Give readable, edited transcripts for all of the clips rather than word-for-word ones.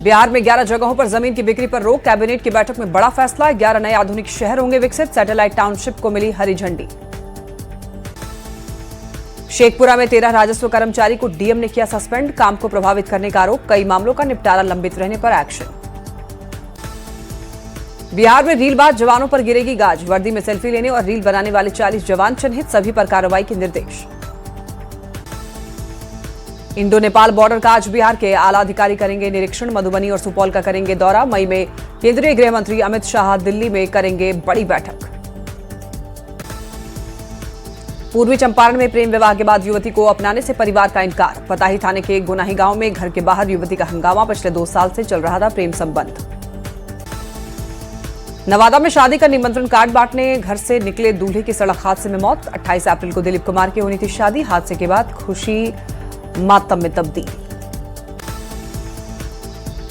बिहार में 11 जगहों पर जमीन की बिक्री पर रोक, कैबिनेट की बैठक में बड़ा फैसला। 11 नए आधुनिक शहर होंगे विकसित, सैटेलाइट टाउनशिप को मिली हरी झंडी। शेखपुरा में 13 राजस्व कर्मचारी को डीएम ने किया सस्पेंड, काम को प्रभावित करने का आरोप, कई मामलों का निपटारा लंबित रहने पर एक्शन। बिहार में रीलबाज जवानों पर गिरेगी गाज, वर्दी में सेल्फी लेने और रील बनाने वाले 40 जवान चिन्हित, सभी पर कार्रवाई के निर्देश। इंडो नेपाल बॉर्डर का आज बिहार के आला अधिकारी करेंगे निरीक्षण, मधुबनी और सुपौल का करेंगे दौरा। मई में केंद्रीय गृह मंत्री अमित शाह दिल्ली में करेंगे बड़ी बैठक। पूर्वी चंपारण में प्रेम विवाह के बाद युवती को अपनाने से परिवार का इनकार, पताही थाने के गुनाही गांव में घर के बाहर युवती का हंगामा, पिछले 2 साल से चल रहा था प्रेम संबंध। नवादा में शादी का निमंत्रण कार्ड बांटने घर से निकले दूल्हे की सड़क हादसे में मौत। 28 अप्रैल को दिलीप कुमार की होनी थी शादी, हादसे के बाद खुशी मातम में तब्दील।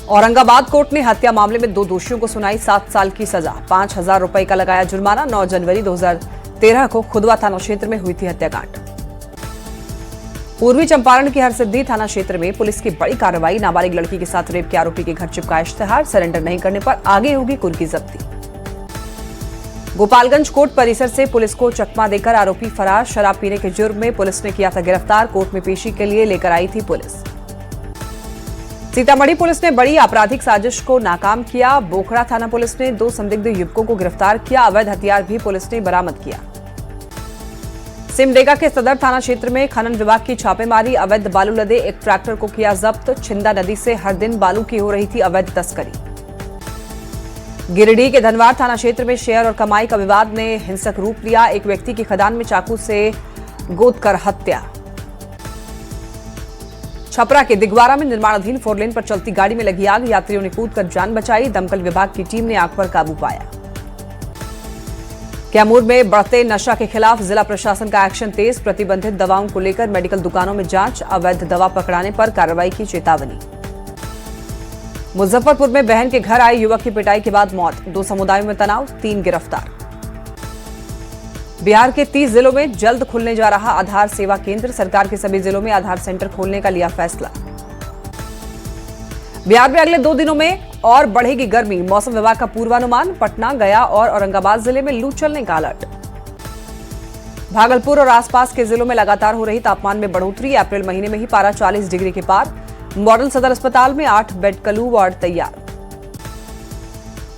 औरंगाबाद कोर्ट ने हत्या मामले में 2 दोषियों को सुनाई 7 साल की सजा, 5,000 रुपए का लगाया जुर्माना। 9 जनवरी 2013 को खुदवा थाना क्षेत्र में हुई थी हत्याकांड। पूर्वी चंपारण के हरसिद्धि थाना क्षेत्र में पुलिस की बड़ी कार्रवाई, नाबालिग लड़की के साथ रेप के आरोपी के घर चिपका इश्तेहार, सरेंडर नहीं करने पर आगे होगी कुर्की जब्ती। गोपालगंज कोर्ट परिसर से पुलिस को चकमा देकर आरोपी फरार, शराब पीने के जुर्म में पुलिस ने किया था गिरफ्तार, कोर्ट में पेशी के लिए लेकर आई थी पुलिस। सीतामढ़ी पुलिस ने बड़ी आपराधिक साजिश को नाकाम किया, बोखड़ा थाना पुलिस ने 2 संदिग्ध युवकों को गिरफ्तार किया, अवैध हथियार भी पुलिस ने बरामद किया। सिमडेगा के सदर थाना क्षेत्र में खनन विभाग की छापेमारी, अवैध बालू लदे एक ट्रैक्टर को किया जब्त, छिंदा नदी से हर दिन बालू की हो रही थी अवैध तस्करी। गिरिडीह के धनवार थाना क्षेत्र में शेयर और कमाई का विवाद ने हिंसक रूप लिया, एक व्यक्ति की खदान में चाकू से गोदकर हत्या। छपरा के दिगवारा में निर्माणाधीन 4 लेन पर चलती गाड़ी में लगी आग, यात्रियों ने कूदकर जान बचाई, दमकल विभाग की टीम ने आग पर काबू पाया। कैमूर में बढ़ते नशा के खिलाफ जिला प्रशासन का एक्शन तेज, प्रतिबंधित दवाओं को लेकर मेडिकल दुकानों में जांच, अवैध दवा पकड़ाने पर कार्रवाई की चेतावनी। मुजफ्फरपुर में बहन के घर आए युवक की पिटाई के बाद मौत, 2 समुदायों में तनाव, 3 गिरफ्तार। बिहार के 30 जिलों में जल्द खुलने जा रहा आधार सेवा केंद्र, सरकार के सभी जिलों में आधार सेंटर खोलने का लिया फैसला। बिहार में अगले 2 दिनों में और बढ़ेगी गर्मी, मौसम विभाग का पूर्वानुमान, पटना, गया और औरंगाबाद जिले में लू चलने का अलर्ट। भागलपुर और आसपास के जिलों में लगातार हो रही तापमान में बढ़ोतरी, अप्रैल महीने में ही पारा 40 डिग्री के पार। मॉडल सदर अस्पताल में 8 बेड कलू वार्ड तैयार।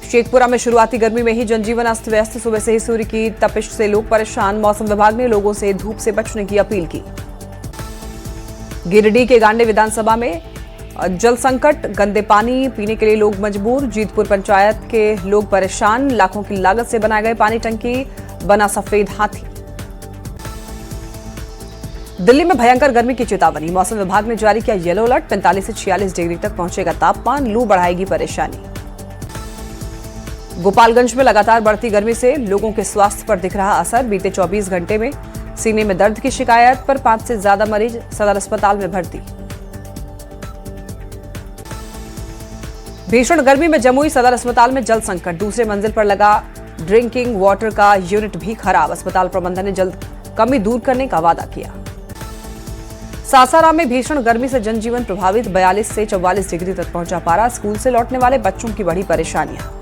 शेखपुरा में शुरुआती गर्मी में ही जनजीवन अस्त व्यस्त, सुबह से ही सूर्य की तपिश से लोग परेशान, मौसम विभाग ने लोगों से धूप से बचने की अपील की। गिरिडीह के गांडे विधानसभा में जल संकट, गंदे पानी पीने के लिए लोग मजबूर, जीतपुर पंचायत के लोग परेशान, लाखों की लागत से बनाए गए पानी टंकी बना सफेद हाथी। दिल्ली में भयंकर गर्मी की चेतावनी, मौसम विभाग ने जारी किया येलो अलर्ट, 45 से 46 डिग्री तक पहुंचेगा तापमान, लू बढ़ाएगी परेशानी। गोपालगंज में लगातार बढ़ती गर्मी से लोगों के स्वास्थ्य पर दिख रहा असर, बीते 24 घंटे में सीने में दर्द की शिकायत पर 5 से ज्यादा मरीज सदर अस्पताल में भर्ती। भीषण गर्मी में जमुई सदर अस्पताल में जल संकट, दूसरे मंजिल पर लगा ड्रिंकिंग वाटर का यूनिट भी खराब, अस्पताल प्रबंधन ने जल्द कमी दूर करने का वादा किया। सासाराम में भीषण गर्मी से जनजीवन प्रभावित, 42 से 44 डिग्री तक पहुंचा पारा, स्कूल से लौटने वाले बच्चों की बड़ी परेशानियां।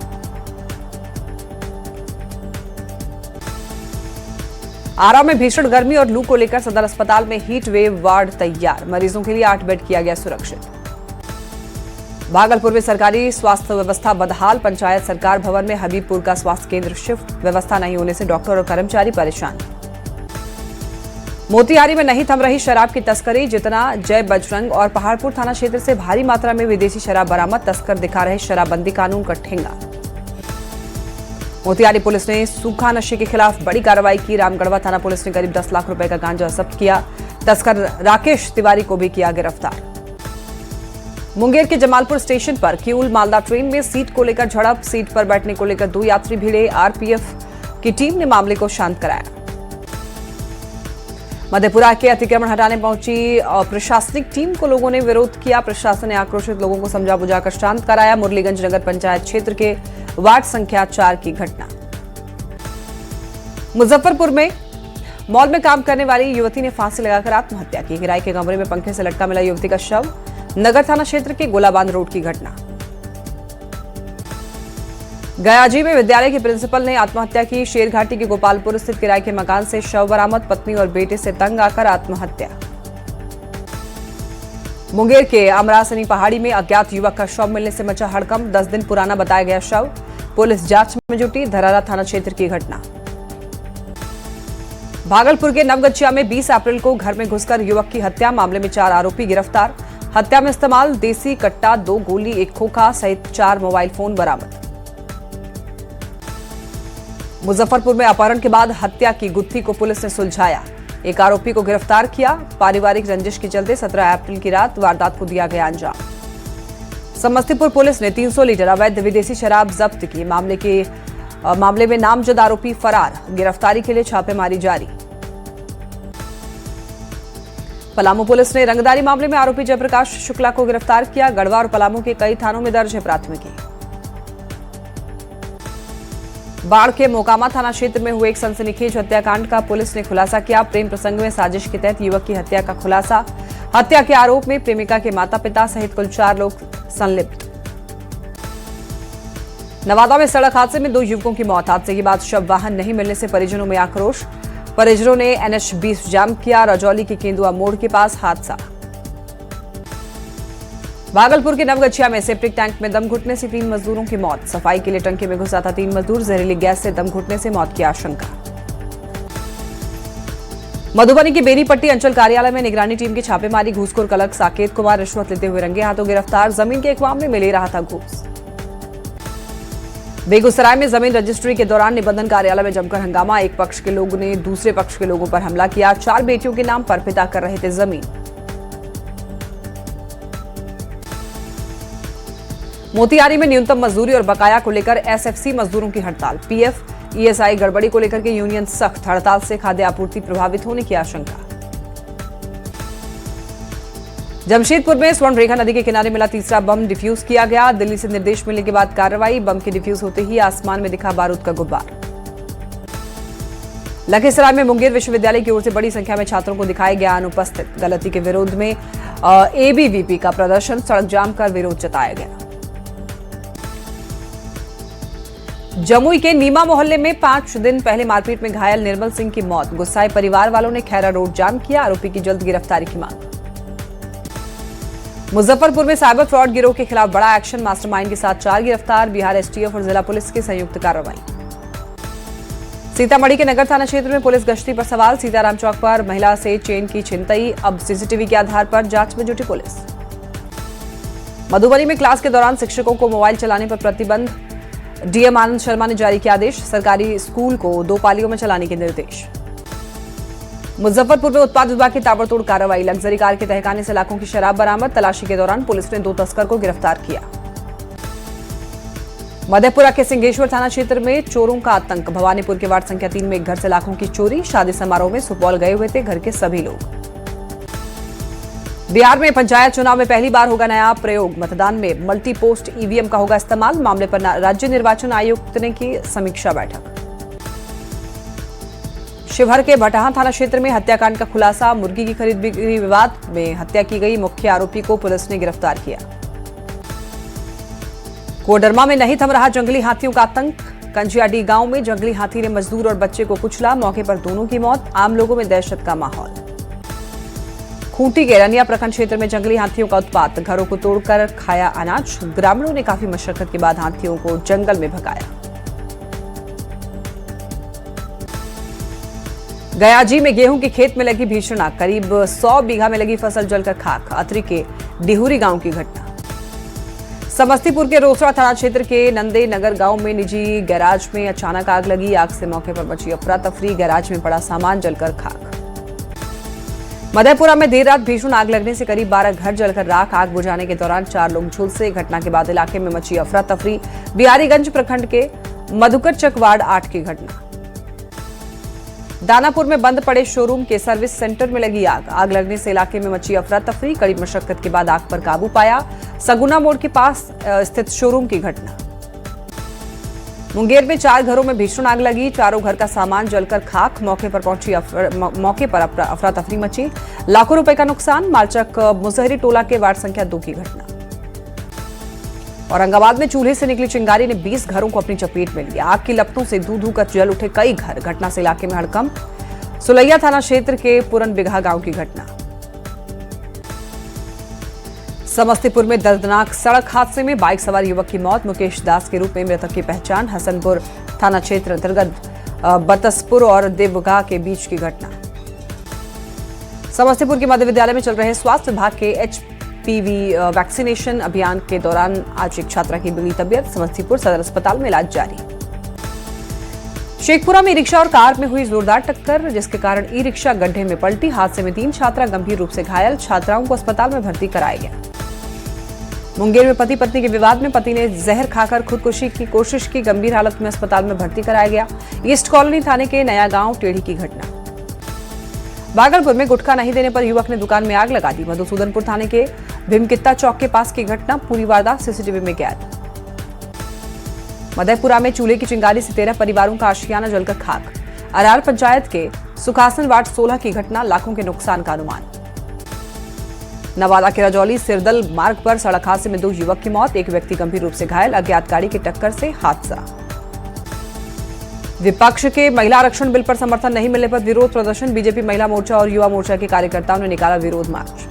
आरा में भीषण गर्मी और लू को लेकर सदर अस्पताल में हीट वेव वार्ड तैयार, मरीजों के लिए 8 बेड किया गया सुरक्षित। भागलपुर में सरकारी स्वास्थ्य व्यवस्था बदहाल, पंचायत सरकार भवन में हबीबपुर का स्वास्थ्य केंद्र शिफ्ट, व्यवस्था नहीं होने से डॉक्टर और कर्मचारी परेशान। मोतिहारी में नहीं थम रही शराब की तस्करी, जितना जय बजरंग और पहाड़पुर थाना क्षेत्र से भारी मात्रा में विदेशी शराब बरामद, तस्कर दिखा रहे शराबबंदी कानून का ठेंगा। मोतिहारी पुलिस ने सूखा नशे के खिलाफ बड़ी कार्रवाई की, रामगढ़वा थाना पुलिस ने करीब 10 लाख रुपए का गांजा जब्त किया, तस्कर राकेश तिवारी को भी किया गिरफ्तार। मुंगेर के जमालपुर स्टेशन पर किऊल मालदा ट्रेन में सीट को लेकर झड़प, सीट पर बैठने को लेकर 2 यात्री भिड़े, आरपीएफ की टीम ने मामले को शांत कराया। मधेपुरा के अतिक्रमण हटाने पहुंची प्रशासनिक टीम को लोगों ने विरोध किया, प्रशासन ने आक्रोशित लोगों को समझा बुझाकर शांत कराया। मुरलीगंज नगर पंचायत क्षेत्र के वार्ड संख्या 4 की घटना। मुजफ्फरपुर में मॉल में काम करने वाली युवती ने फांसी लगाकर आत्महत्या की, किराए के कमरे में पंखे से लटका मिला युवती का शव, नगर थाना क्षेत्र के गोलाबांध रोड की घटना। गयाजी में विद्यालय के प्रिंसिपल ने आत्महत्या की। शेरघाटी के गोपालपुर स्थित किराए के मकान से शव बरामद। पत्नी और बेटे से तंग आकर आत्महत्या। मुंगेर के अमरासनी पहाड़ी में अज्ञात युवक का शव मिलने से मचा हड़कंप। 10 दिन पुराना बताया गया शव। पुलिस जांच में जुटी। धरारा थाना क्षेत्र की घटना। भागलपुर के नवगछिया में 20 अप्रैल को घर में घुसकर युवक की हत्या। मामले में 4 आरोपी गिरफ्तार। हत्या में इस्तेमाल देसी कट्टा, 2 गोली, 1 खोखा सहित 4 मोबाइल फोन बरामद। मुजफ्फरपुर में अपहरण के बाद हत्या की गुत्थी को पुलिस ने सुलझाया। एक आरोपी को गिरफ्तार किया। पारिवारिक रंजिश के चलते 17 अप्रैल की रात वारदात को दिया गया अंजाम। समस्तीपुर पुलिस ने 300 लीटर अवैध विदेशी शराब जब्त की। मामले में नामजद आरोपी फरार। गिरफ्तारी के लिए छापेमारी जारी। पलामू पुलिस ने रंगदारी मामले में आरोपी जयप्रकाश शुक्ला को गिरफ्तार किया। गढ़वा और पलामू के कई थानों में दर्ज है प्राथमिकी। बाढ़ के मोकामा थाना क्षेत्र में हुए एक सनसनीखेज हत्याकांड का पुलिस ने खुलासा किया। प्रेम प्रसंग में साजिश के तहत युवक की हत्या का खुलासा। हत्या के आरोप में प्रेमिका के माता पिता सहित कुल 4 लोग संलिप्त। नवादा में सड़क हादसे में 2 युवकों की मौत। हादसे के बाद शव वाहन नहीं मिलने से परिजनों में आक्रोश। परिजनों ने NH20 जाम किया। रजौली के केंदुआ मोड़ के पास हादसा। भागलपुर के नवगछिया में सेप्टिक टैंक में दम घुटने से 3 मजदूरों की मौत। सफाई के लिए टंकी में घुसा था 3 मजदूर। जहरीली गैस से दम घुटने से मौत की आशंका। मधुबनी के बेनीपट्टी अंचल कार्यालय में निगरानी टीम की छापेमारी। घूसखोर क्लर्क साकेत कुमार रिश्वत लेते हुए रंगे हाथों गिरफ्तार। जमीन के एक मामले में ले रहा था घूस। बेगूसराय में जमीन रजिस्ट्री के दौरान निबंधन कार्यालय में जमकर हंगामा। एक पक्ष के लोगों ने दूसरे पक्ष के लोगों पर हमला किया। 4 बेटियों के नाम पर पिता कर रहे थे जमीन। मोतिहारी में न्यूनतम मजदूरी और बकाया को लेकर SFC मजदूरों की हड़ताल। PF ESI गड़बड़ी को लेकर के यूनियन सख्त। हड़ताल से खाद्य आपूर्ति प्रभावित होने की आशंका। जमशेदपुर में स्वर्णरेखा नदी के किनारे मिला तीसरा बम डिफ्यूज किया गया। दिल्ली से निर्देश मिलने के बाद कार्रवाई। बम के डिफ्यूज होते ही आसमान में दिखा बारूद का गुब्बार। लखीसराय में मुंगेर विश्वविद्यालय की ओर से बड़ी संख्या में छात्रों को दिखाया गया अनुपस्थित। गलती के विरोध में ABVP का प्रदर्शन। सड़क जाम कर विरोध जताया गया। जमुई के नीमा मोहल्ले में 5 दिन पहले मारपीट में घायल निर्मल सिंह की मौत। गुस्साए परिवार वालों ने खैरा रोड जाम किया। आरोपी की जल्द गिरफ्तारी की मांग। मुजफ्फरपुर में साइबर फ्रॉड गिरोह के खिलाफ बड़ा एक्शन। मास्टरमाइंड के साथ 4 गिरफ्तार। बिहार STF और जिला पुलिस की संयुक्त कार्रवाई। सीतामढ़ी के नगर थाना क्षेत्र में पुलिस गश्ती पर सवाल। सीताराम चौक पर महिला से चेन की छिनतई। अब CCTV के आधार पर जांच में जुटी पुलिस। मधुबनी में क्लास के दौरान शिक्षकों को मोबाइल चलाने पर प्रतिबंध। DM आनंद शर्मा ने जारी किया आदेश। सरकारी स्कूल को 2 पालियों में चलाने के निर्देश। मुजफ्फरपुर में उत्पाद विभाग की ताबड़तोड़ कार्रवाई। लग्जरी कार के तहखाने से लाखों की शराब बरामद। तलाशी के दौरान पुलिस ने 2 तस्कर को गिरफ्तार किया। मधेपुरा के सिंहेश्वर थाना क्षेत्र में चोरों का आतंक। भवानीपुर के वार्ड संख्या 3 में एक घर से लाखों की चोरी। शादी समारोह में सुपौल गए हुए थे घर के सभी लोग। बिहार में पंचायत चुनाव में पहली बार होगा नया प्रयोग। मतदान में मल्टी पोस्ट EVM का होगा इस्तेमाल। मामले पर राज्य निर्वाचन आयुक्त ने की समीक्षा बैठक। शिवहर के भटहा थाना क्षेत्र में हत्याकांड का खुलासा। मुर्गी की खरीद बिक्री विवाद में हत्या की गई। मुख्य आरोपी को पुलिस ने गिरफ्तार किया। कोडरमा में नहीं थम रहा जंगली हाथियों का आतंक। कंजियाडी गांव में जंगली हाथी ने मजदूर और बच्चे को कुचला। मौके पर दोनों की मौत। आम लोगों में दहशत का माहौल। खूंटी के रनिया प्रखंड क्षेत्र में जंगली हाथियों का उत्पात। घरों को तोड़कर खाया अनाज। ग्रामीणों ने काफी मशक्कत के बाद हाथियों को जंगल में भगाया। गयाजी में गेहूं के खेत में लगी भीषण आग। करीब 100 बीघा में लगी फसल जलकर खाक। अतरी के डिहुरी गांव की घटना। समस्तीपुर के रोसड़ा थाना क्षेत्र के नंदे नगर गांव में निजी गैराज में अचानक आग लगी। आग से मौके पर मची अफरा तफरी। गैराज में पड़ा सामान जलकर खाक। मधेपुरा में देर रात भीषण आग लगने से करीब 12 घर जलकर राख। आग बुझाने के दौरान 4 लोग झुलसे। घटना के बाद इलाके में मची अफरा तफरी। बिहारीगंज प्रखंड के मधुकर चक वार्ड 8 की घटना। दानापुर में बंद पड़े शोरूम के सर्विस सेंटर में लगी आग। आग लगने से इलाके में मची अफरा तफरी। कड़ी मशक्कत के बाद आग पर काबू पाया। सगुना मोड़ के पास स्थित शोरूम की घटना। मुंगेर में 4 घरों में भीषण आग लगी। चारों घर का सामान जलकर खाक। मौके पर अफरा तफरी मची। लाखों रुपए का नुकसान। मालचक मुसहरी टोला के वार्ड संख्या 2 की घटना। औरंगाबाद में चूल्हे से निकली चिंगारी ने 20 घरों को अपनी चपेट में लिया। आग की लपटों से धू धू कर जल उठे कई घर। घटना से इलाके में हड़कंप। सुलैया थाना क्षेत्र के पुरन बिघा गांव की घटना। समस्तीपुर में दर्दनाक सड़क हादसे में बाइक सवार युवक की मौत। मुकेश दास के रूप में मृतक की पहचान। हसनपुर थाना क्षेत्र अंतर्गत बतसपुर और देवगा के बीच की घटना। समस्तीपुर के मध्य विद्यालय में चल रहे स्वास्थ्य विभाग के HPV वैक्सीनेशन अभियान के दौरान आज एक छात्रा की बिगड़ी तबीयत। समस्तीपुर सदर अस्पताल में इलाज जारी। शेखपुरा में ई रिक्शा और कार में हुई जोरदार टक्कर, जिसके कारण ई रिक्शा गड्ढे में पलटी। हादसे में 3 छात्रा गंभीर रूप से घायल। छात्राओं को अस्पताल में भर्ती कराया गया। मुंगेर में पति पत्नी के विवाद में पति ने जहर खाकर खुदकुशी की कोशिश की। गंभीर हालत में अस्पताल में भर्ती कराया गया। ईस्ट कॉलोनी थाने के नया गांव टेढ़ी की घटना। भागलपुर में गुटखा नहीं देने पर युवक ने दुकान में आग लगा दी। मधुसूदनपुर थाने के भीमकित्ता चौक के पास की घटना। पूरी वारदात सीसीटीवी में कैद। मधेपुरा में चूल्हे की चिंगारी से 13 परिवारों का आशियाना जलकर खाक। अरार पंचायत के सुखासन वार्ड 16 की घटना। लाखों के नुकसान का अनुमान। नवादा के रजौली सिरदल मार्ग पर सड़क हादसे में 2 युवक की मौत। एक व्यक्ति गंभीर रूप से घायल। अज्ञात गाड़ी की टक्कर से हादसा। विपक्ष के महिला आरक्षण बिल पर समर्थन नहीं मिलने पर विरोध प्रदर्शन। बीजेपी महिला मोर्चा और युवा मोर्चा के कार्यकर्ताओं ने निकाला विरोध मार्च।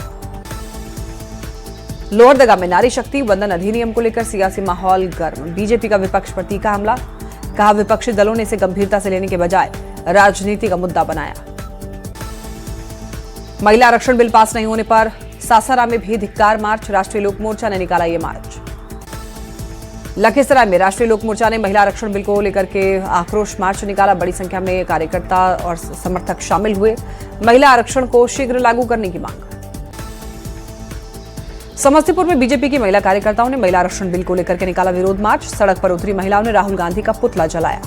लोहरदगा में नारी शक्ति वंदन अधिनियम को लेकर सियासी माहौल गर्म। बीजेपी का विपक्ष पर तीखा हमला। कहा विपक्षी दलों ने इसे गंभीरता से लेने के बजाय राजनीति का मुद्दा बनाया। महिला आरक्षण बिल पास नहीं होने पर सासाराम में भी धिक्कार मार्च। राष्ट्रीय लोक मोर्चा ने निकाला ये मार्च। लखीसराय में राष्ट्रीय लोक मोर्चा ने महिला आरक्षण बिल को लेकर के आक्रोश मार्च निकाला। बड़ी संख्या में कार्यकर्ता और समर्थक शामिल हुए। महिला आरक्षण को शीघ्र लागू करने की मांग। समस्तीपुर में बीजेपी की महिला कार्यकर्ताओं ने महिला आरक्षण बिल को लेकर के निकाला विरोध मार्च। सड़क पर उतरी महिलाओं ने राहुल गांधी का पुतला जलाया।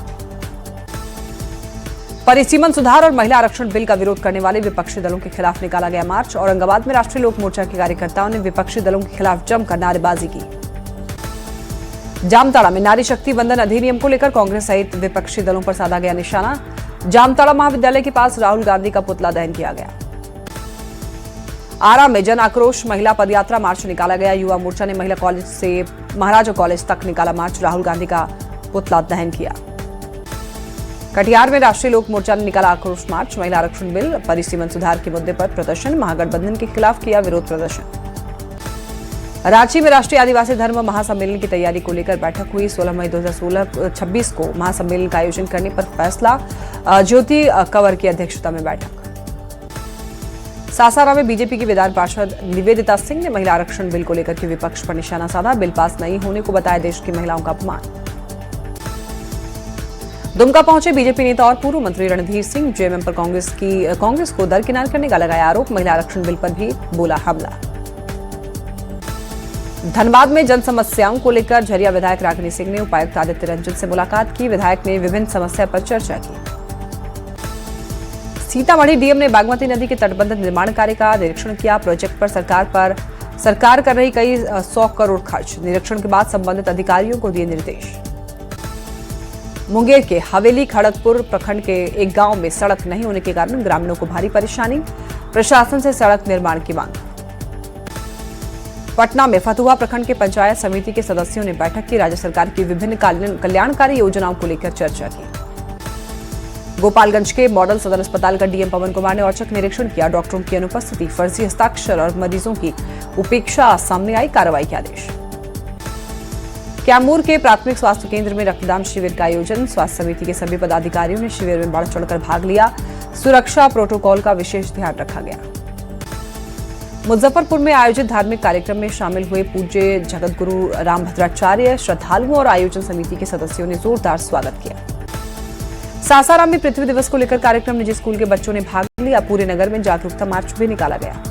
परिसीमन सुधार और महिला आरक्षण बिल का विरोध करने वाले विपक्षी दलों के खिलाफ निकाला गया मार्च। औरंगाबाद में राष्ट्रीय लोक मोर्चा के कार्यकर्ताओं ने विपक्षी दलों के खिलाफ जमकर नारेबाजी की। जामताड़ा में नारी शक्ति वंदन अधिनियम को लेकर कांग्रेस सहित विपक्षी दलों पर साधा गया निशाना। जामताड़ा महाविद्यालय के पास राहुल गांधी का पुतला दहन किया गया। आरा में जन आक्रोश महिला पदयात्रा मार्च निकाला गया। युवा मोर्चा ने महिला कॉलेज से महाराजा कॉलेज तक निकाला मार्च। राहुल गांधी का पुतला दहन किया। कटिहार में राष्ट्रीय लोक मोर्चा ने निकाला आक्रोश मार्च। महिला आरक्षण बिल परिसीमन सुधार के मुद्दे पर प्रदर्शन। महागठबंधन के खिलाफ किया विरोध प्रदर्शन। रांची में राष्ट्रीय आदिवासी धर्म महासम्मेलन की तैयारी को लेकर बैठक हुई। 16 मई 2026 को महासम्मेलन का आयोजन करने पर फैसला। ज्योति कंवर की अध्यक्षता में बैठक। सासाराम में बीजेपी की विधान पार्षद निवेदिता सिंह ने महिला आरक्षण बिल को लेकर के विपक्ष पर निशाना साधा। बिल पास नहीं होने को बताया देश की महिलाओं का अपमान। दुमका पहुंचे बीजेपी नेता और पूर्व मंत्री रणधीर सिंह। जेएमएम पर कांग्रेस को दरकिनार करने का लगाया आरोप। महिला आरक्षण बिल पर भी बोला हमला। धनबाद में जन समस्याओं को लेकर झरिया विधायक रागिनी सिंह ने उपायुक्त आदित्य रंजन से मुलाकात की। विधायक ने विभिन्न समस्या पर चर्चा की। सीतामढ़ी डीएम ने बागमती नदी के तटबंध निर्माण कार्य का निरीक्षण किया। प्रोजेक्ट पर सरकार कर रही कई 100 करोड़ खर्च। निरीक्षण के बाद संबंधित अधिकारियों को दिए निर्देश। मुंगेर के हवेली खड़गपुर प्रखंड के एक गांव में सड़क नहीं होने के कारण ग्रामीणों को भारी परेशानी। प्रशासन से सड़क निर्माण की मांग। पटना में फतुहा प्रखंड के पंचायत समिति के सदस्यों ने बैठक की। राज्य सरकार की विभिन्न कल्याणकारी योजनाओं को लेकर चर्चा की। गोपालगंज के मॉडल सदर अस्पताल का डीएम पवन कुमार ने औचक निरीक्षण किया। डॉक्टरों की अनुपस्थिति, फर्जी हस्ताक्षर और मरीजों की उपेक्षा सामने आई। कार्रवाई के आदेश। कैमूर के प्राथमिक स्वास्थ्य केंद्र में रक्तदान शिविर का आयोजन। स्वास्थ्य समिति के सभी पदाधिकारियों ने शिविर में बढ़ चढ़कर भाग लिया। सुरक्षा प्रोटोकॉल का विशेष ध्यान रखा गया। मुजफ्फरपुर में आयोजित धार्मिक कार्यक्रम में शामिल हुए पूज्य जगतगुरु रामभद्राचार्य श्रद्धालुओं और आयोजन समिति के सदस्यों ने जोरदार स्वागत किया। सासाराम में पृथ्वी दिवस को लेकर कार्यक्रम। निजी स्कूल के बच्चों ने भाग लिया। पूरे नगर में जागरूकता मार्च भी निकाला गया।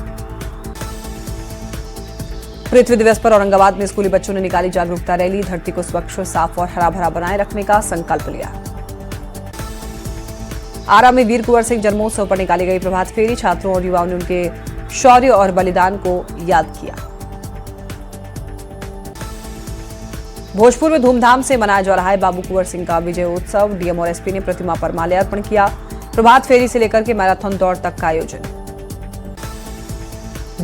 पृथ्वी दिवस पर औरंगाबाद में स्कूली बच्चों ने निकाली जागरूकता रैली। धरती को स्वच्छ, साफ और हरा भरा बनाए रखने का संकल्प लिया। आरा में वीर कुंवर सिंह जन्मोत्सव पर निकाली गई प्रभात फेरी। छात्रों और युवाओं ने उनके शौर्य और बलिदान को याद किया। भोजपुर में धूमधाम से मनाया जा रहा है बाबू कुंवर सिंह का विजय उत्सव। डीएम और एसपी ने प्रतिमा पर माल्यार्पण किया। प्रभात फेरी से लेकर के मैराथन दौड़ तक का आयोजन।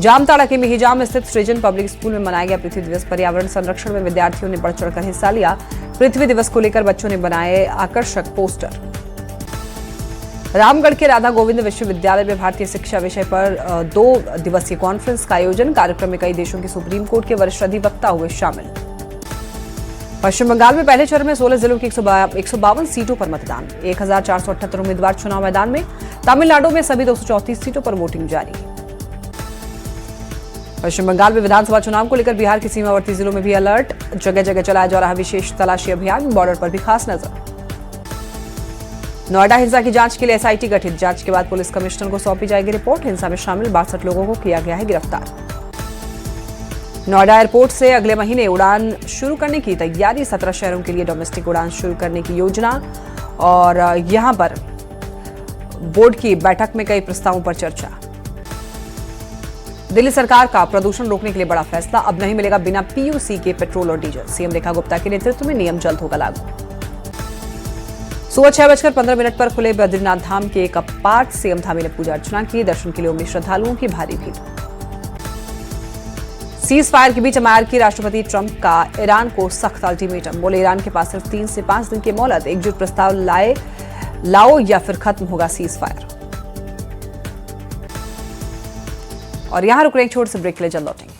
जामताड़ा के मिहिजाम स्थित सृजन पब्लिक स्कूल में मनाया गया पृथ्वी दिवस। पर्यावरण संरक्षण में विद्यार्थियों ने बढ़ चढ़कर हिस्सा लिया। पृथ्वी दिवस को लेकर बच्चों ने बनाए आकर्षक पोस्टर। रामगढ़ के राधा गोविंद विश्वविद्यालय में भारतीय शिक्षा विषय पर 2 दिवसीय कॉन्फ्रेंस का आयोजन। कार्यक्रम में कई देशों के सुप्रीम कोर्ट के वरिष्ठ अधिवक्ता हुए शामिल। पश्चिम बंगाल में पहले चरण में 16 जिलों की 152 सीटों पर मतदान। 1478 उम्मीदवार चुनाव मैदान में। तमिलनाडु में सभी 234 सीटों पर वोटिंग जारी। पश्चिम बंगाल में विधानसभा चुनाव को लेकर बिहार के सीमावर्ती जिलों में भी अलर्ट। जगह जगह चलाया जा रहा विशेष तलाशी अभियान। बॉर्डर पर भी खास नजर। नोएडा हिंसा की जांच के लिए एसआईटी गठित। जांच के बाद पुलिस कमिश्नर को सौंपी जाएगी रिपोर्ट। हिंसा में शामिल 62 लोगों को किया गया है गिरफ्तार। नोएडा एयरपोर्ट से अगले महीने उड़ान शुरू करने की तैयारी। 17 शहरों के लिए डोमेस्टिक उड़ान शुरू करने की योजना। और यहां पर बोर्ड की बैठक में कई प्रस्तावों पर चर्चा। दिल्ली सरकार का प्रदूषण रोकने के लिए बड़ा फैसला। अब नहीं मिलेगा बिना पीयूसी के पेट्रोल और डीजल। सीएम रेखा गुप्ता के नेतृत्व में नियम जल्द होगा लागू। सुबह 6:15 पर खुले बद्रीनाथ धाम के कपाट। सीएम धामी ने पूजा अर्चना की। दर्शन के लिए उमड़ी श्रद्धालुओं की भारी भीड़। सीज फायर के बीच अमेरिकी राष्ट्रपति ट्रंप का ईरान को सख्त अल्टीमेटम। बोले ईरान के पास सिर्फ 3 से 5 दिन की मोहलत। एकजुट प्रस्ताव लाओ या फिर खत्म होगा सीज फायर। और यहां रुक रहे एक छोटे से ब्रेक के लिए जल्द लौटेंगे।